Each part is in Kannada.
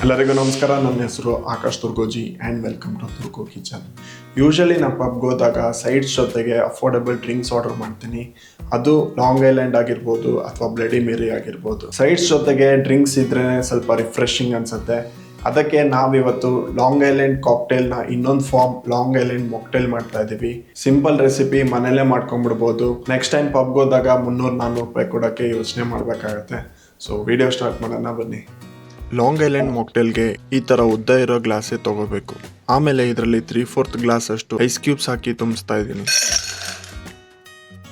ಎಲ್ಲರಿಗೂ ನಮಸ್ಕಾರ. ನನ್ನ ಹೆಸರು Akash Turgoji and welcome to Turgo kitchen. Usually ನಾನು ಪಬ್ಗೆ ಹೋದಾಗ ಸೈಡ್ಸ್ ಜೊತೆಗೆ ಅಫೋರ್ಡಬಲ್ ಡ್ರಿಂಕ್ಸ್ ಆರ್ಡರ್ ಮಾಡ್ತೀನಿ. ಅದು ಲಾಂಗ್ ಐಲ್ಯಾಂಡ್ ಆಗಿರ್ಬೋದು ಅಥವಾ ಬ್ಲಡಿ ಮೇರಿ ಆಗಿರ್ಬೋದು. ಸೈಡ್ಸ್ ಜೊತೆಗೆ ಡ್ರಿಂಕ್ಸ್ ಇದ್ರೇ ಸ್ವಲ್ಪ ರಿಫ್ರೆಶಿಂಗ್ ಅನಿಸುತ್ತೆ. ಅದಕ್ಕೆ ನಾವಿವತ್ತು ಲಾಂಗ್ ಐಲ್ಯಾಂಡ್ ಕಾಕ್ಟೇಲ್ನ ಇನ್ನೊಂದು ಫಾರ್ಮ್ ಲಾಂಗ್ ಐಲ್ಯಾಂಡ್ ಮಾಕ್ಟೇಲ್ ಮಾಡ್ತಾ ಇದ್ದೀವಿ. ಸಿಂಪಲ್ ರೆಸಿಪಿ, ಮನೇಲೇ ಮಾಡ್ಕೊಂಡ್ಬಿಡ್ಬೋದು. ನೆಕ್ಸ್ಟ್ ಟೈಮ್ ಪಬ್ಗೆ ಹೋದಾಗ 300-400 ರೂಪಾಯಿ ಕೊಡೋಕ್ಕೆ ಯೋಚನೆ ಮಾಡಬೇಕಾಗತ್ತೆ. ಸೊ ವಿಡಿಯೋ ಸ್ಟಾರ್ಟ್ ಮಾಡೋಣ ಬನ್ನಿ. ಲಾಂಗ್ ಐಲ್ಯಾಂಡ್ ಮಾಕ್ಟೇಲ್ಗೆ ಈ ಥರ ಉದ್ದ ಇರೋ ಗ್ಲಾಸೇ ತೊಗೋಬೇಕು. ಆಮೇಲೆ ಇದರಲ್ಲಿ 3/4 ಗ್ಲಾಸ್ ಅಷ್ಟು ಐಸ್ ಕ್ಯೂಬ್ಸ್ ಹಾಕಿ ತುಂಬಿಸ್ತಾ ಇದ್ದೀನಿ.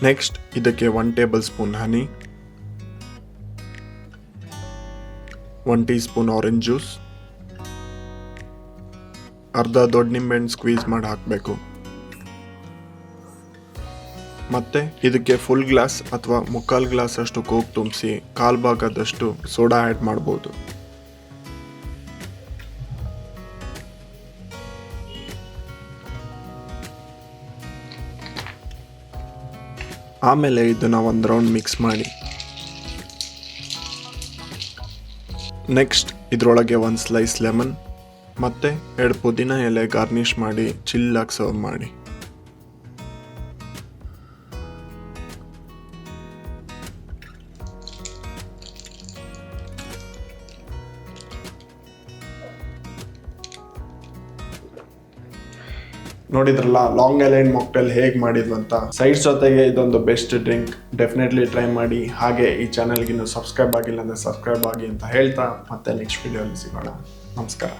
ನೆಕ್ಸ್ಟ್ ಇದಕ್ಕೆ 1 ಟೇಬಲ್ ಸ್ಪೂನ್ ಹನಿ, 1 ಟೀ ಸ್ಪೂನ್ ಆರೆಂಜ್ ಜ್ಯೂಸ್, ಅರ್ಧ ದೊಡ್ಡ ನಿಂಬೆಹಣ್ಣು ಸ್ಕ್ವೀಸ್ ಮಾಡಿ ಹಾಕಬೇಕು. ಮತ್ತೆ ಇದಕ್ಕೆ ಫುಲ್ ಗ್ಲಾಸ್ ಅಥವಾ ಮುಕ್ಕಾಲು ಗ್ಲಾಸ್ ಅಷ್ಟು ಕೋಕ್ ತುಂಬಿಸಿ 1/4 ಭಾಗದಷ್ಟು ಸೋಡಾ ಆ್ಯಡ್ ಮಾಡ್ಬೋದು. ಆಮೇಲೆ ಇದನ್ನು ಒಂದು ರೌಂಡ್ ಮಿಕ್ಸ್ ಮಾಡಿ. ನೆಕ್ಸ್ಟ್ ಇದರೊಳಗೆ 1 ಸ್ಲೈಸ್ ಲೆಮನ್ ಮತ್ತು 2 ಪುದೀನ ಎಲೆ ಗಾರ್ನಿಷ್ ಮಾಡಿ ಚಿಲ್ಲಾಗಿ ಸರ್ವ್ ಮಾಡಿ. ನೋಡಿದ್ರಲ್ಲ ಲಾಂಗ್ ಐಲ್ಯಾಂಡ್ ಮಾಕ್ಟೇಲ್ ಹೇಗೆ ಮಾಡಿದ್ವು ಅಂತ. ಸೈಡ್ಸ್ ಜೊತೆಗೆ ಇದೊಂದು ಬೆಸ್ಟ್ ಡ್ರಿಂಕ್. ಡೆಫಿನೆಟ್ಲಿ ಟ್ರೈ ಮಾಡಿ. ಹಾಗೆ ಈ ಚಾನಲ್ಗಿನ್ನೂ ಸಬ್ಸ್ಕ್ರೈಬ್ ಆಗಿಲ್ಲ ಅಂದರೆ ಸಬ್ಸ್ಕ್ರೈಬ್ ಆಗಿ ಅಂತ ಹೇಳ್ತಾ ಮತ್ತೆ ನೆಕ್ಸ್ಟ್ ವಿಡಿಯೋಲಿ ಸಿಗೋಣ. ನಮಸ್ಕಾರ.